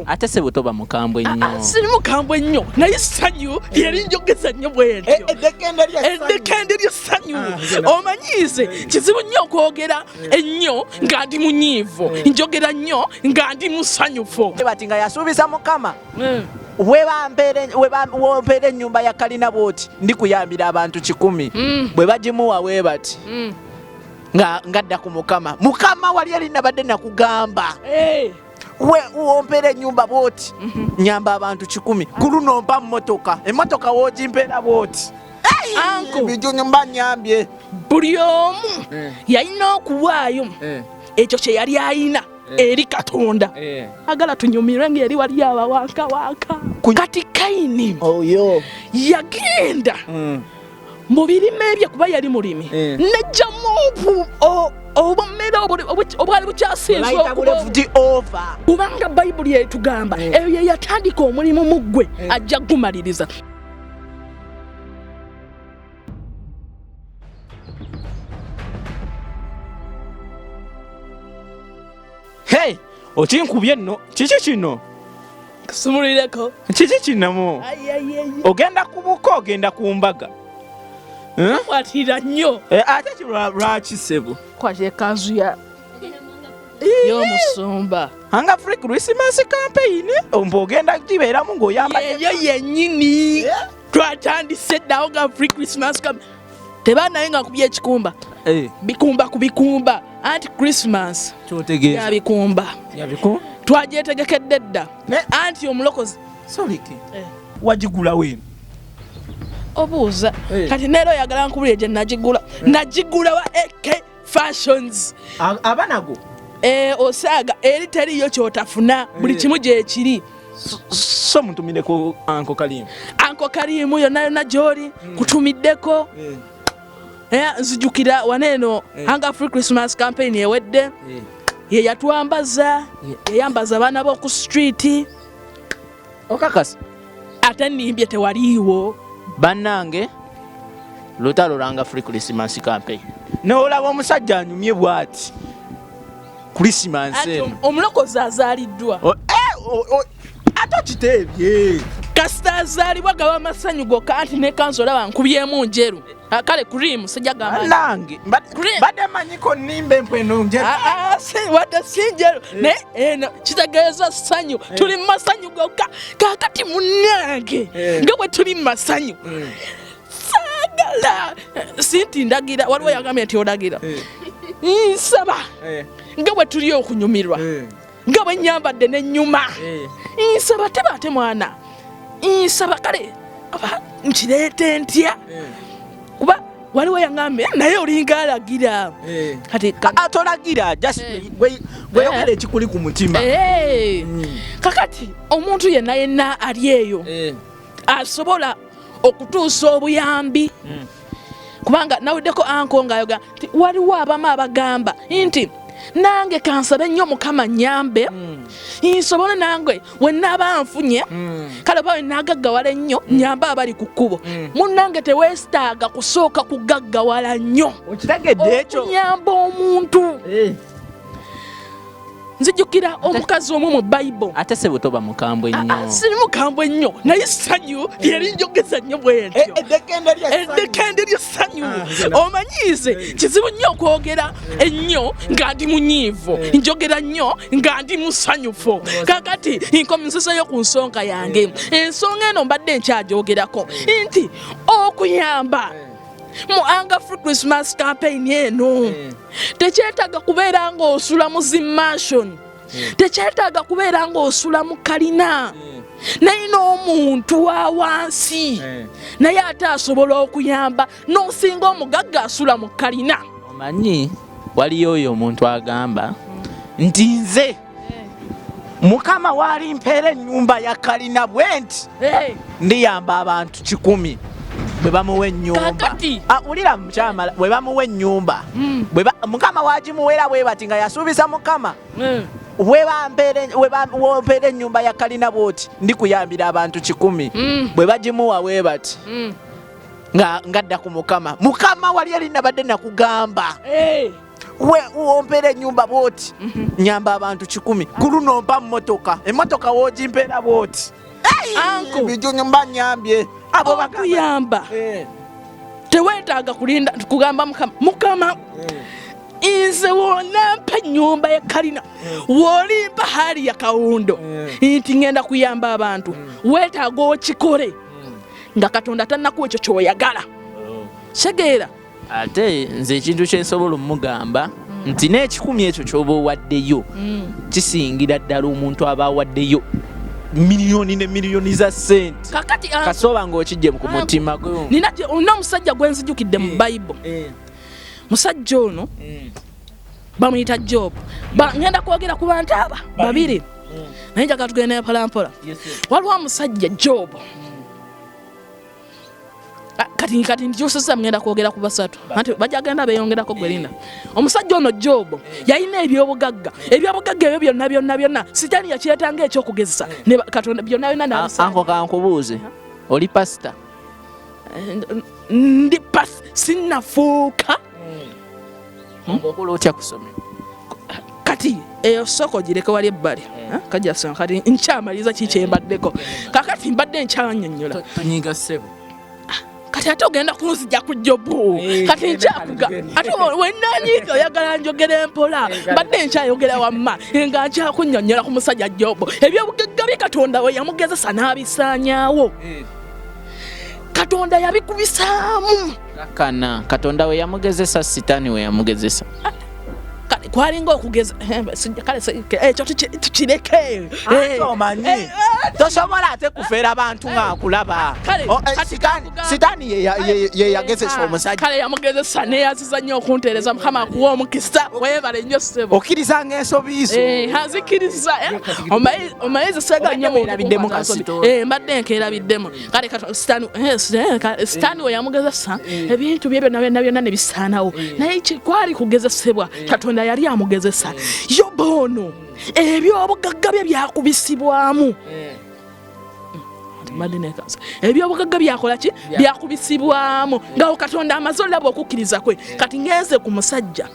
ate se butoba mukambwe nnyo. Siri mukambwe nnyo naye sanyu yali njogeza nnyo bwentyo. Eddekende ly'essanyu omanyize kizibu nnyo okwogera ennyo nga ndi munyiivu njogera nnyo nga ndi musanyufu. Bati nga yasuubiza Mukama wempeera ennyumba ya kalina bwoti ndikuyambira abantu 100 bwe bagimuwa we bati ngadda ku Mukama wali alinabadde nakugamba wompeera ennyumba bwoti nyamba abantu 10 ku luno mpa emmotoka woogimpeera bwoti bijo nyumba nyambye. Buli omu yalina okuwaayo ekyo kye yali ayina eri Katonda. Agala tunyumirwe ng'eri wali abawaakawaaka. Kati Kayini yagenda mu birime ebye kuba yali mulimi nejjamu obumera obwali bukyasinza kubanga Bayibuli etugamba eyo ye yatandika omulimu mu ggwe ajja gumaliriza. Hey, okinkubye nno kiki kino? Kusumulireko. Kiki kinamu? Ogenda kubuka ogenda ku mbaga. Watira nnyo. Ate lwaki ssebo? Kwate ekanzu y'omusumba. Hunger Free Christmas Campaign omba ogenda gibeeramu ng'oyamba. Eyo yennyini twatandise dda Hunger Free Christmas Campaign. Tebaanaye nga nkubye ekikumba. Bikumba ku bikumba. Anti Christmas kyotegeeza yabikumba twagyetegekedde dda anti omulokozi wagigula wenu obuuza kati neero oyagala nkubulire gye nagigula wa AK Fashions abanago osaaga eri teriyo kyotafuna buli kimu gyekiri. So mutumiddeko Anko Kalimu yonna gy'oli kutumiddeko. Nzijukira waneeno Hunger Free Christmas Campaign Yaweledde ye yatwambaza yayambaza abaana b'oku street. Okakasa ate nnimbye tewaliiwo bannange lutalo lwa Hunger Free Christmas Campaign n'olaba omusajja anyumye bw'ati Christmas omulokozi azaaliddwa ate okiteebye kasita azaalibwa gaba amasanyu gokka anti ne kanzu olaba nkubyemu njeru. Kale Cream sijja gamba nange badde manyiko nimba empweno njeru wadde sinjeru ne eno kitegeeza ssanyu tuli mu masanyu gokka kakati munnange nga bwe tuli mu masanyu saagala sinti ndagira waliwo yagambye nti olagira nsaba nga bwe tuli okunyumirwa nga bwe nyambadde n'ennyuma nsaba tebate mwana nsaba kale aba nkireete ntya kuba waliwo yangambye naye olinga alagira kati atolagira just gweyogera ekikuli ku mutima. Kakati omuntu yenna ali eyo asobola okutuusa obuyambi kubanga nawuddeko anko ng'ayoga nti waliwo abamu abagamba nti nange kansabe nnyo Mukama nyambe nsobole nange wennaaba nfunye kale bawe nagaggawala nnyo nyamba abali ku kkubo munnange teweesitaaga kusooka kugaggawala nnyo okitegedde ekyo okunyamba omuntu. Nzijukira omukazi omu mu Bayibuli ate se butoba mukambwe nnyo. Siri mukambwe nnyo naye sanyu yali njogeza nnyo bwentyo eddekende ly'essanyu omanyize kizibu nnyo okwogera ennyo nga ndi munyiivu njogera nnyo nga ndi musanyufu. Kakati nkomiseseyo ku nsonga yange ensonga eno mbadde nkyagyogerako nti okuyamba mu Hunger Free Christmas Campaign eno tekyetaaga kubeera ng'osula mu zimmansion tekyetaaga kubeera ng'osula mu kalina naye n'omuntu wa wansi naye ate asobola okuyamba n'osinga omugagga asula mu kalina. Omanyi waliyo oyo omuntu agamba nti nze Mukama waali mpeera ennyumba ya kalina bwenti ndiyamba abantu 100 bwe bamuwa ennyumba. Ulira mukyama bwe bamuwa ennyumba Mukama wagimuweera bwe bati nga yasuubiza Mukama wempeera ennyumba ya kalina bwoti ndikuyambira abantu 100 bwe bagimuwa bwe bati ngadda ku Mukama wali alinabadde nakugamba we wompera ennyumba bwoti nyamba abantu 100 kulunompa mmotoka emmotoka wogimpera bwoti bijo nyumba nyambye abo bakuyamba tewetaaga kulinda kugamba mukama inze wonampa ennyumba ya kalina wolimpa hali ya kawundo nti ngenda kuyamba abantu wetaaga okikole nga Katonda tannakuwa ekyo kyoyagala segeera ate nze ekintu kyensobola omugamba nti n'ekikumi ekyo ky'oba owaddeyo kisingira ddala omuntu aba awaddeyo miliyoni ne miliyoni za sente kasoba ng'okijje ku mutima gwo. Nina omusajja gwe nzijukidde mu Bayibuli. Musajja ono bamuyita Job. Ngenda kwogera ku bantu aba babiri naye njagala tugende mpolampola. Waliwo omusajja Job. Kati ndyosesa ngenda kwogera ku basatu anti bajagenda beyongerako gwelinda. Omusajja ono Job yalina ebyobugagga ebyo byonna sitani yakyetanga ekyokugezesa ne Katonda byonna n'abisa. Anko kankubuuze oli pastor? Ndi pastor sinnafuuka. Okola otya kusomera? Kati eyo soko gireke wali ebbali kajja sana kati nkyamaliza kikyembaddeko kakati mbadde nkyanyonnyola tonyiga ssebo kati ate ogenda kunzija ku Jobu kati nkyakuga ate wenanyiga oyagala njogera mpola mbadde nkyayogera wamma nga nkyakunnyonnyola ku musajja Jobu ebyobugagga bye Katonda we yamugezesa n'abisaanyaawo. Katonda yabikubisaamu kana Katonda we yamugezesa sitani we yamugezesa kwalinga okugeza kale ekyo tukireke omanyi tosobola ate kufeera abantu ng'akulaba sitani ye yagezesa omusajja kale yamugezesa neyaziza nnyo okunteereza Mukama akuwa omukisa weebale nnyo ssebo okkiriza ng'ensobiizo azikiriza omayizi sega nnyo erabiddemu kasito mbadde nkeerabiddemu kale sitani we yamugezesa ebintu bye byonna ne bisaanawo naye kwali kugezesebwa Katonda yali amugezesa. Yobu ono ebyobugagga bye byakubisibwamu ebyobugagga byakola ki byakubisibwamu nga Katonda amaze olaba okukkiriza kwe kati ngenze ku musajja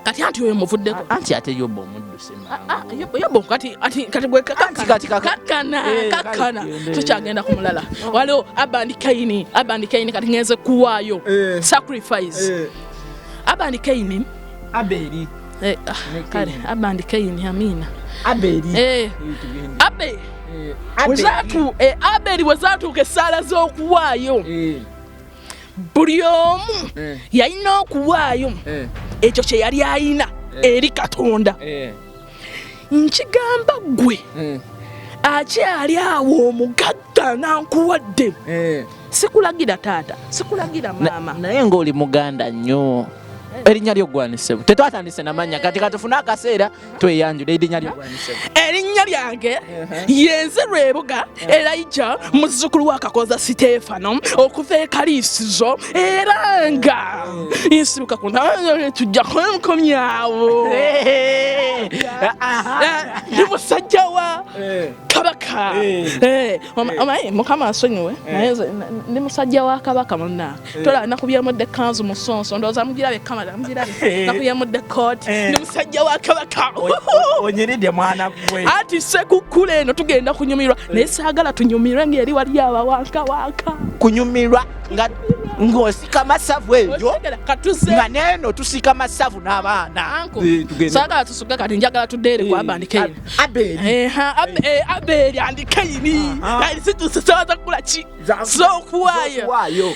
kati anti oyo muvuddeko anti ate Yobu omudduse Yobu kati gwe kakana tukyagenda ku mulala waliwo Abandi Kaini kati ngenze kuwaayo sacrifice Abandi Kaini Abeli kale Abandi Kaini amina Abeli Abeli wezatuuka essaala z'okuwaayo buli omu yalina okuwaayo ekyo kye yali alina eri Katonda. Nkigamba gwe akyali awo omugagga nankuwadde sikulagira taata sikulagira maama naye ng'oli muganda nnyo erinnya ly'oggwanisebo tetwatandise namanya kati katufuna akaseera tweyanjula erinnya ly'oggwanisebo erinnya lyange yenze Lwebuga Elijah muzzukulu wa Kakoza Sitefano okuva e Kaliisizo era nga nsibuka ku tujja kwenkomyawo ndi musajja wa Kabaka omaye Mukama asonyiwe naye ndi musajja wa Kabaka munna tola nakubyamudde kanzu musonso ndowooza mugirabe kamala nakuyamudde kooti ndi musajja wa Kabaka onyiridde mwana gwe ati sekukula eno tugenda kunyumirwa naye saagala tunyumirwe ng'eri wali abawankawanka kunyumirwa ng'osika masavu eyo nga neeno tusika masavu n'abaana saagala tusuke kati njagala tuddeere ku Abandi Kaini Abeli andi Kaini kati situsesewaza kukula ki z'okuwaayo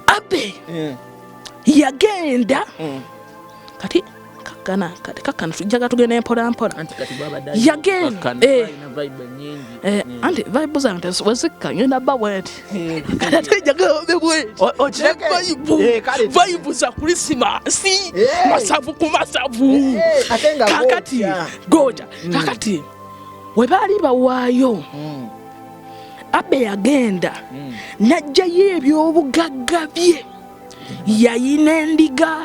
Abeli yagenda kati kakana tujjaga tugenda mpolampola yagenda anti vibe zange wazikka ngenda bawenti vibe za Krismasi masavu ku masavu kakati goja kakati we baali bawaayo Abeli yagenda najjayo ebyobugagga bye yayina endiga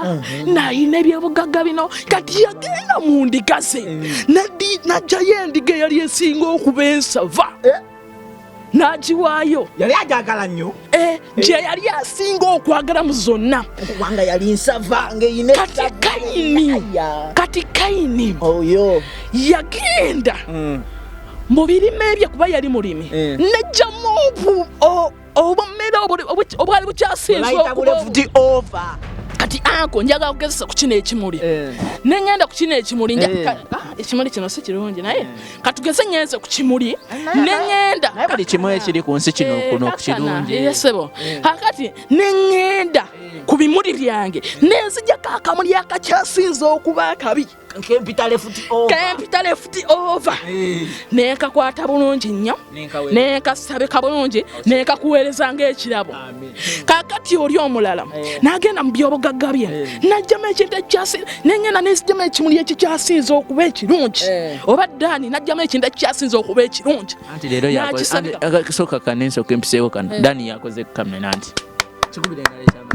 nayina ebyobugagga bino kati yagenda mu ndiga ze najjayo endiga eyali esinga okuba ensava n'agiwaayo. Yali ajagala nnyo. Gye yali asinga okwagala mu zonna. Kubanga yali nsava ng'eyina Kati Kayini oyo yagenda mu birime bye kuba yali mulimi nejjamu obumera obwali bukyasinza okuba. Kati anko njagala kugezesa ku kino ekimuli nengenda ku kino ekimuli ekimuli kino si kirungi naye katugeze ngenze ku kimuli nengenda naye buli kimu ekiri ku nsi kino kuno ku kirungi yesebo kakati nengenda ku bimuli byange nenzijjako akamuli akakyasinza okuba akabi kempita left over nekakwata bulungi nnyo nekasabeka bulungi nekakuweereza ng'ekirabo kakati oli omulala n'agenda mu byobugagga bye najjamu ekintu ekyasi nengenda nezijjamu ekimuli ekikyasinza okuba ekirungi oba Dani najjamu ekintu ekikyasinza okuba ekirungi anti leero yakoze kanensoka empiseewo kano Dani yakoze kamera anti kikubira engalo ekyamani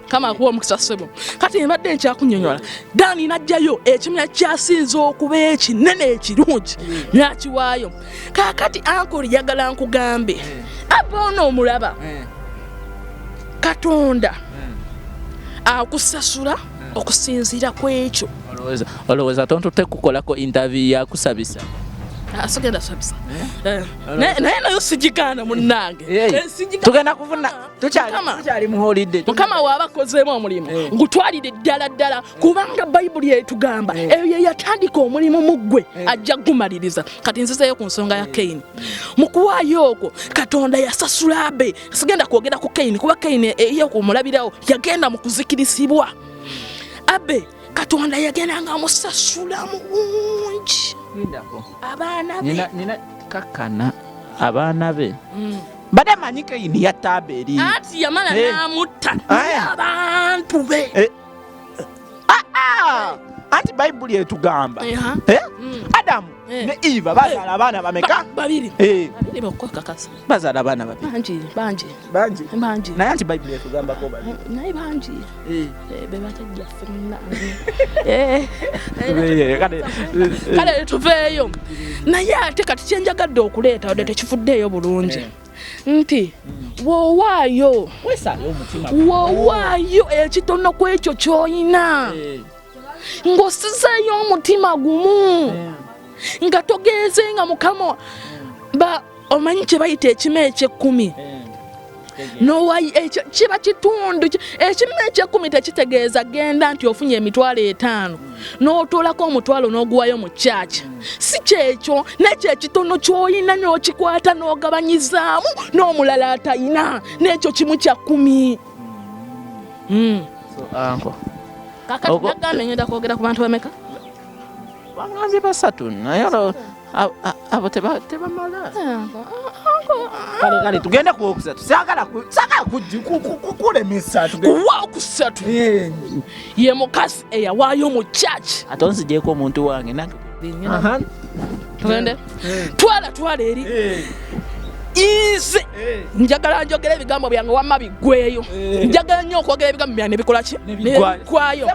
kama kuwa mukisa sebo kati mbadde nkyakunnyonnyola Dani najjayo ekimuli ekyasinza okuba ekinene ekirungi n'akiwaayo kakati ankoli yagala nkugambe aboona omulaba Katonda akusasula okusinziira ku ekyo olowooza tonto tekukolako interview yakusabisa asogenda sabisa naye nayo sigikaana munnange tugenda kufuna tukyali mu holiday Mukama waaba akozeemu omulimu ngutwalire ddala kubanga Bayibuli etugamba eyo ye yatandika omulimu mu ggwe ajja gumaliriza kati nzizeeyo ku nsonga ya Kayini mu kuwaayo okwo Katonda yasasula Abe sigenda kwogera ku Kayini kuba Kayini eyo kumulabirawo yagenda mu kuzikirisibwa Abe Katonda yagenda nga amusasula mulungi abaana be nina kakana abaana be bade manyi Kayini yatta Aberi ati yamala n'amutta abantu be anti Bayibuli etugamba Adamu ne Eva bazaala abaana bameka babiri bakwekakasa bazaala abaana babiri bangi naye anti Bayibuli etugambako babiri naye bangi bebatajja ffenna kale tuveeyo naye ate kati kyenjagadde okuleeta wadde tekifuddeeyo bulungi nti woowaayo ekitono ku ekyo ky'oyina ng'osizeeyo omutima gumu nga togeezenga Mukama omanyi kye bayita ekime eky'ekkumi nowayi ekyo kiba kitundu ekime eky'ekkumi tekitegeeza genda nti ofunye emitwalo 5 n'otuulako omutwalo n'oguwayo mu kyaki si kyekyo n'ekyo ekitono ky'oyina n'okikwata n'ogabanyizaamu n'omulala atayina n'ekyo kimu kya 10 kakati nagambe ngenda kwogera ku bantu bameka bangazi 3 naye abo tebamala kale tugende ku okusatu sagala kukulemesa kuwa okusatu ye mukazi eyawaayo mu church ate onzigyeko omuntu wange nange tugende twala eri ize njagala njogera ebigambo byange wamma biggweeyo njagala nnyo okwogera ebigambo byange nebikola ki nebikwayo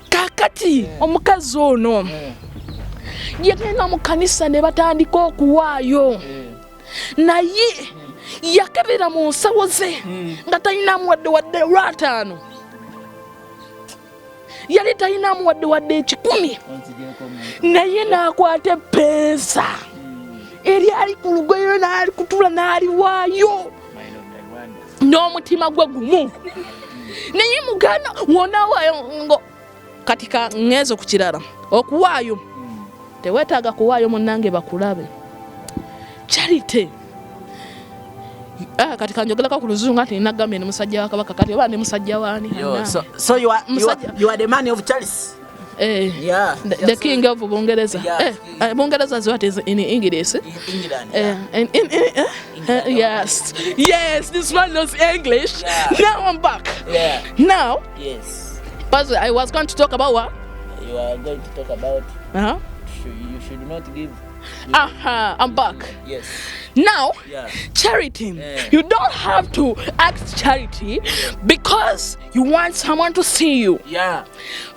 kakati omukazi ono yagenda mu kanisa ne batandika okuwaayo naye yakebera mu nsawo ze nga talinamu wadde lwataano yali talinamu wadde 10 naye n'akwata epensa eryali ku lugoye n'ali kutula n'aliwaayo n'omutima gwe gumu naye muganda wonawaayo ngo katika ngezo ku kirala okuwaayo teweetaaga kuwaayo munnange bakulabe charity kati kanjogerako ku luzungu ati nagambye ne musajja wa kabaka kati oba ne musajja wani so you are the man of charity yeah, the king of Bungereza. Bungereza is what is in English. Yes, this one knows English. Now I'm back. Now, but I was going to talk about what? You are going to talk about. You should not give. I'm back. Yes. Now, Yeah. charity. You don't have to act charity because you want someone to see you. Yeah.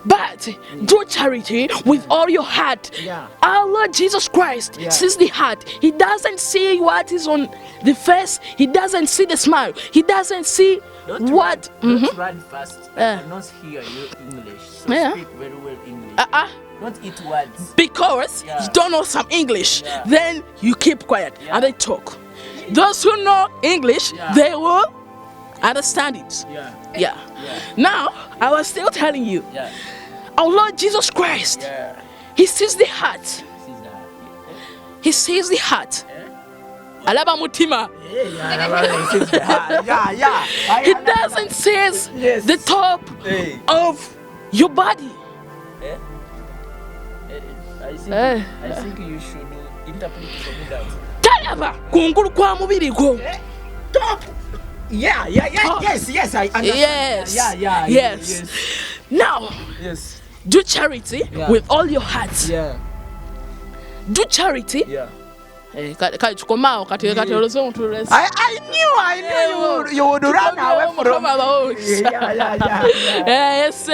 But do charity with all your heart. Yeah. Our Lord Jesus Christ sees the heart. He doesn't see what is on the face. He doesn't see the smile. He doesn't see Don't what. Don't run fast. I cannot hear you English. So speak very well English. Don't eat words. Because you don't know some English, then you keep quiet and they talk. Those who know English, they will understand it. Yeah. Now, I was still telling you, our Lord Jesus Christ, He sees the heart. He sees the heart. Alaba mutima. He doesn't see the top of your body. I think you should interpret for me that. Talaba kungulu kwa mubiri go. Top. Yeah. Yes, I understand. Yes. Now, do charity with all your heart. Yeah. Do charity. Yeah. I knew you would run away from. Yes,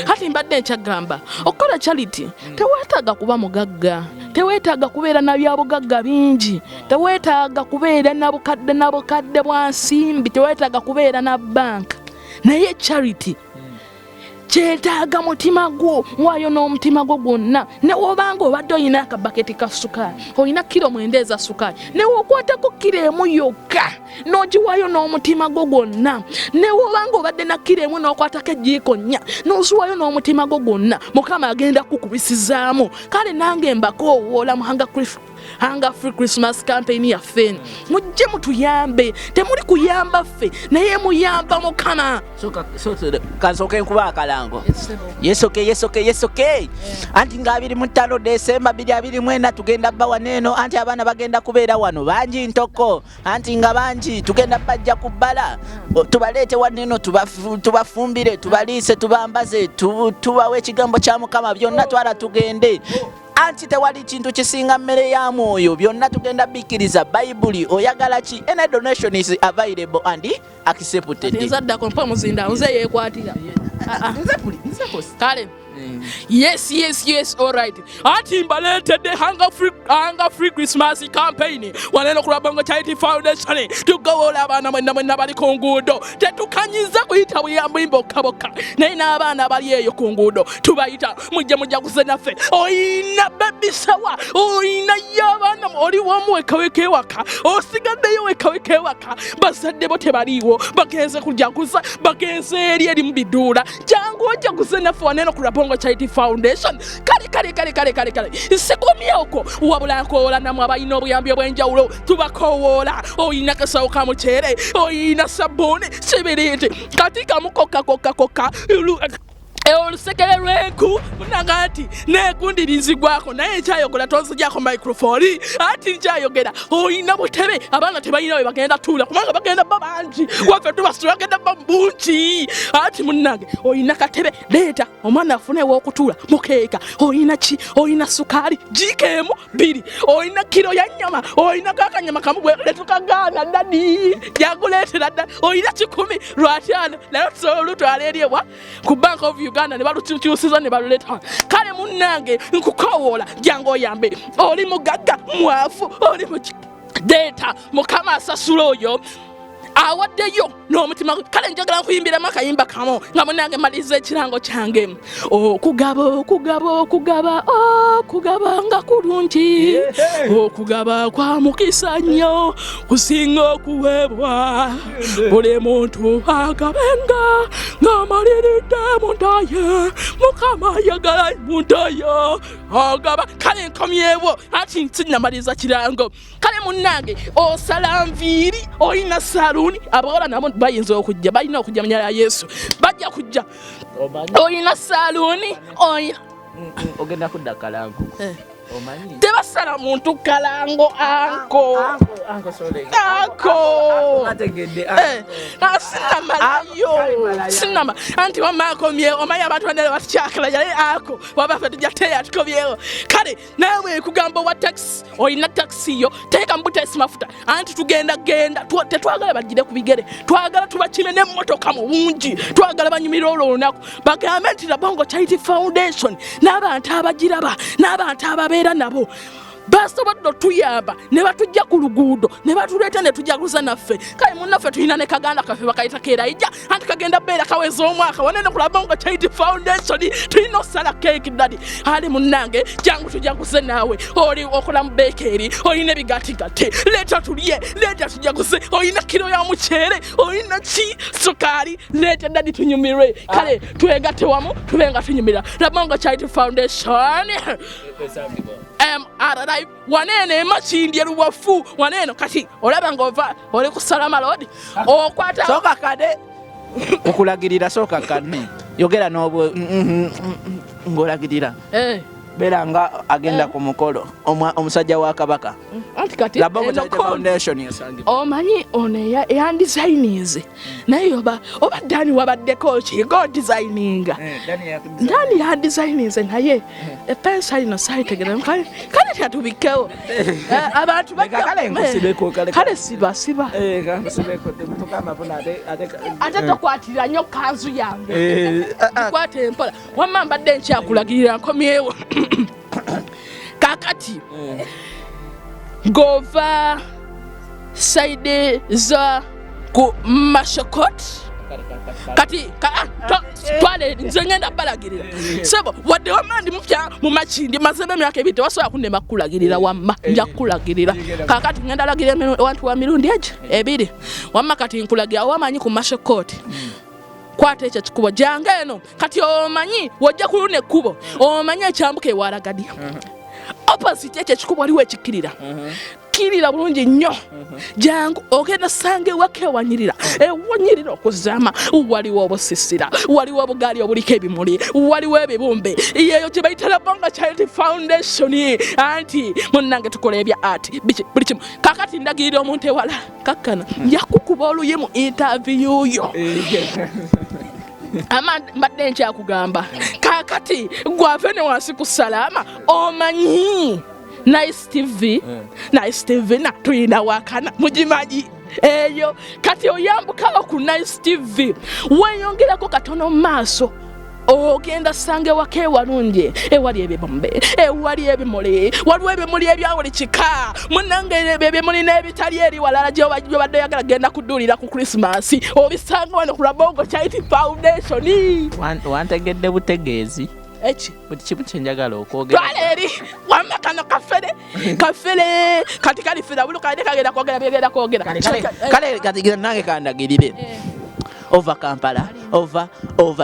hati mbadde nkyagamba okola charity teweetaaga kuba mugagga, teweetaaga kubeera na byabugagga bingi, teweetaaga kubeera na bukadde bwa nsimbi, teweetaaga kubeera na banka, naye charity kyetaaga mutima gwo, waayo n'omutima gwo gwonna. Ne wobanga obadde olina akabaketi ka sukaali, olina kilo 9 eza sukaali, ne wokwatako kilo emu yokka n'ogiwaayo n'omutima gwo gwonna. Ne wobanga obadde na kilo emu n'okwatako ejiiko 4 n'oziwaayo n'omutima gwo gwonna, Mukama agenda kukubisizaamu. Kale nange mbakoowoola mu Hunger Free Christmas Campaign yaffe, mujje mutuyambe. Temuli kuyamba ffe, naye muyamba Mukama. Kansooke nkuba akalango. Yes okay. Anti nga 25 December 2024 tugenda bba waneeno, anti abaana bagenda kubeera wano bangi ntoko, anti nga bangi tugenda bajja kubbala. Tubaleete waneeno tubafumbire, tubaliise, tubambaze, tubawe ekigambo kya Mukama, byonna twala tugende. Anti tewali kintu kisinga mmere ya mwoyo, byonna tugenda bikkiriza Bayibuli. Oyagala ki? Any donation is available and accepted. Nzadda ko mpa muzinda nze yekwatira. Kale. Yes, all right. Ati mbaleetedde Hunger Free Christmas Campaign waneeno ku Bongo Charity Foundation tugowola abaana mwenna bali ku nguudo. Tetukanyiza kuyita buyambi mbokka, naye n'abaana abali eyo ku nguudo tubayita mujja kuzenaffe. Oyina baby shower, oyina y'abaana oli wamu wekaweka ewaka, osigaddeyo wekaweka ewaka, bazadde bo tebaliiwo, bagenze kujaguza, bagenze eri mu biduula. Jangu ojja kuzenaffe waneeno ku Bongo Charity Foundation. Kale. Sikomyeko wabula nkoola namwe abalina obuyambi obw'enjawulo tubakowoola. Oyina kasawo ka muceere, oyina sabbuuni, sibiriiti, kati kamukoka olusekere lw'enku munaga ati neekundirizibwako, naye nkyayogera tonzijako microphone. Ati nkyayogera oyina butebe, abaana tebalina we bagenda tuula kubanga bagenda bangi, waffe tubasula bagenda bungi. Ati munnange oyina katebe, leeta omwana afune w'okutuula mukeeka. Oyina ki? Oyina sukaali jiikeemu 2, oyina kilo ya nnyama, oyina kakanyama kamu letukagaana dadi yaguleetera dda, oyina 10 lw'ataano naye tusobola olutwala eri ewa ku Bank of Uganda ne balukyusiza ne baluleta. Kale munnange nkukowoola jangu oyambe. Oli mugagga mwafu, oli data Mukama asasula oyo awaddeyo n'omutima. Kale njagala nkuyimbira akayimba kamu nga munnange maliza ekirango kyange. Okugaba nga kulungi, okugaba kwa mukisa nnyo kusinga okuweebwa. Buli muntu agabenga ng'amaliridde mundaye, Mukama ayagala mundaye agaba. Kale nkomyewo ati nsinnamaliza kirango. Kale munnange osala nviiri, oyina saluni, abawala nabo bayinza okujja, balina okujja mu nnyala ya Yesu, bajja kujja. Oyina saluni, oyina ogenda kudda kalango. tebasala muntu kalango anko sinama anti wamakomye omanya abantu banene batukyakala yali ako wabafe tujateya tukomyewo kale nawe kugamba wa taxi olina taxi yo teeka mbutesi mafuta anti tugenda tetwagala bagire ku bigere twagala tubakime n'emmotoka mu bungi twagala banyumira olunaku bagambe nti Bongo Charity Foundation n'abantu abagiraba n'abantu ababeera nabo basobodde tuyamba ne batujja ku luguudo ne batuleeta ne tujja kuza naffe kale munnaffe tulina ne kaganda kaffe bakayita keerayija anti kagenda beera kaweza omwaka wanene ku Bongo Charity Foundation tulina osala keeki dadi ali munnange jangu tujja kuze naawe oli okola mu beekeri olina ebigatigate leeta tulye leeta tujja kuze olina kiro ya muceere olina ki sukaali leeta dadi tunyumirwe kale twegatte wamu tubenga tunyumira Bongo Charity Foundation arrive wanene machindi eruwafu waneno kati olaba ngova oli ku Salama Road okwata soka kade okulagirira soka kade yogera n'obwo ngolagirira beranga agenda ku mukolo omusajja wa kabaka anti kati Bongo Charity Foundation yasangi omanyi one ya designize naye oba dani wabaddeko ki go designinga dani ya designize naye epensa ino site gere kale tatubikewo abantu kale ngusibeko kale siba ngusibeko tukama bona ate tokwatira nnyo kanzu yange kwate empola wamma mbadde nkyakulagirira nkomyewo kakati gova side za ku mashokot kati twale nze ngenda balagirira sebo wadde wamandi mupya mu machindi mazebe myaka ebite wasoya kunema kulagirira wamma nja kulagirira kakati ngenda lagirira wantu wa mirundi eje ebiri wamma kati nkulagira wamanyi ku mashokot kwata ekyo kikubo jange eno kati omanyi wojja kulune kubo omanyi ekyambuka ewaragadi opposite ekyo kikubo waliwo ekikirira kirira bulungi nnyo jangu ogenda sange wake wanyirira ewanyirira okuzama waliwo obusisira waliwo obugaali obuliko ebimuli waliwo ebibumbe yeyo gye bayita Bongo Charity Foundation anti munnange tukola ebya art buli kimu kakati ndagirira omuntu ewala kakkana njakukuba oluye mu interview yo mbadde nkyakugamba kakati gwave ne wansi ku Salama omanyi Nice TV na tuyina wakana mujimaji eyo kati oyambukawo ku Nice TV weyongerako katono maaso ogenda sange wake walungi ewali ebibombe ewali ebimuli waliwo ebimuli ebyawuli kika munnange ebimuli n'ebitali eri walala gye badde oyagala genda kuduulira ku Christmas obisanga wano ku Bongo Charity Foundation wantegedde butegeezi echi buli kimu kyenjagala okwogera eri wamma kano kafere kati kalifira bulu kade kagenda kwogera byegenda kwogera kale kati nange kandagirire over Kampala over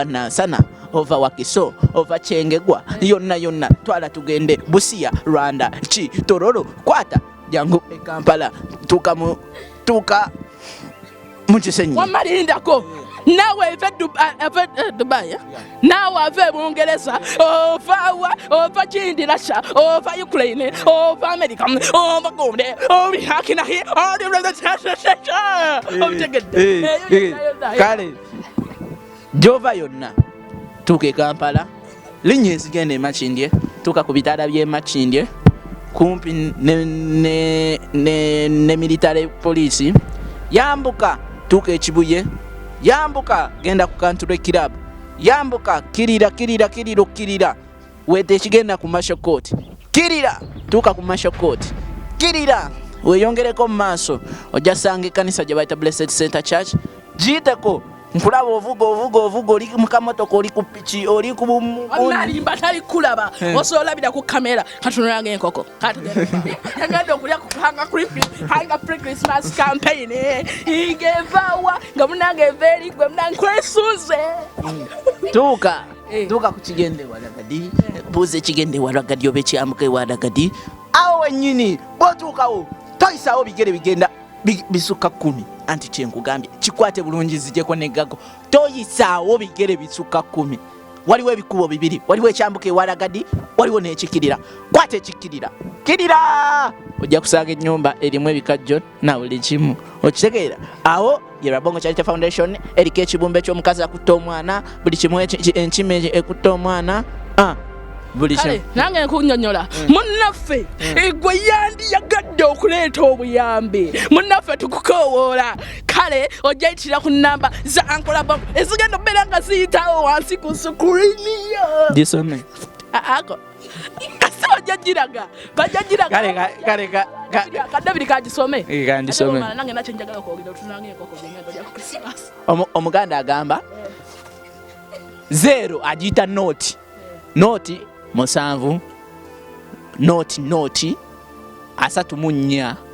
Nansana over Wakiso over Chengegwa yonna twala tugende Busia Rwanda chi Tororo kwata jangu Kampala tuka mu Kisenyi wamalindako nawe eve Dubai nawe ave Bungereza ova Chindi Russia ova Ukraine ova America ova Gonde ova hakina hi kale jova yonna tuke Kampala linnya ezigenda Makindye tuka ku bitala by'e Makindye kumpi ne military police yambuka tuka Ekibuye yambuka genda ku Country Club yambuka kirira wete kigenda ku Mashokot kirira tuka ku Mashokot kirira weyongereko mu maaso ojja sanga ekkanisa gye bayita Blessed Center Church giyiteko nkulaba ovuga oli mu kamotoka oli ku piki oli ku malimba tali kulaba osolabira ku kamera katunulanga enkoko yagenda okulya ku hanga pre-Christmas campaign igevawa nga munange veri gwe munange kwesunze tuka ku kigende Waragadi buze kigende Waragadi obe kyambuka Waragadi awo wenyini botukawo toyisawo bigere bigenda bisuka 10 anti kyenkugambye kikwate bulungi zijeko negago toyisaawo bigere bisuka 10 waliwo ebikubo bibiri, waliwo ekyambuka ewaragadi, waliwo n'ekikirira. Kwata ekikirira, kirira ojja kusanga ennyumba erimu ebikajjo na buli kimu, okitegeera. Awo ye Rabongo Charity Foundation eriko ekibumbe ky'omukazi akutta omwana, buli kimu enkime ekutta omwana, buli kimu. Nange nkunnyonnyola munnaffe gwe yandiyagadde okuleeta obuyambi, munnaffe tukukowoola, kale ojja yitira ku nnamba za Uncle Abongo ezigenda okubeera nga ziyitawo wansi ku sukurini yo. Gisome ako kasi ojja giraga bajja giraga kadabiri kagisome nange nakyo njagala okwogera otunange enkoko zengendo ja Christmas. Omuganda agamba 0 agiyita noti 7 noti 34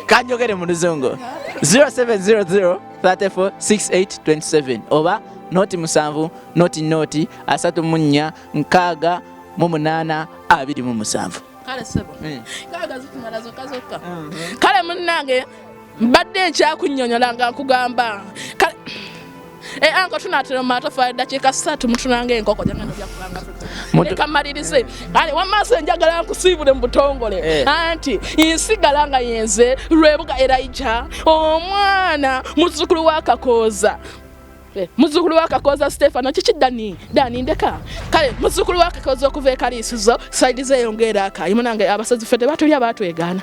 kanjogere mu luzungu 0700 34 6827 oba noti 7 noti 34 6 kale sebo kaga zitumala zokka kale munnange mbadde nkyakunnyonnyola nga nkugamba kale anko tunatera matafali dakiika 3 mutunanga enkoko jangana bya kulanga kamalirize kale wamaaso njagala nkusiibule mu butongole anti insigala nga yenze lwebuga Elijah omwana muzzukulu wa Kakooza muzzukulu wa Kakooza Stefano kiki Dani ndeka kale muzzukulu wa Kakooza okuva ekaliisizo side zeyongera aka imunange abasazi fete batulya batwegaana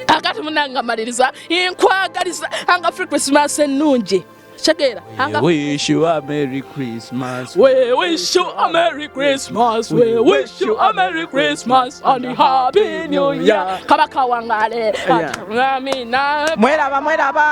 akati munanga maliriza inkwagaliza anga free Christmas ennungi Shagera. We wish you a Merry Christmas. We wish you a Merry Christmas. We wish you a Merry Christmas and a Happy New Year. Kabaka wangale. Mweraba.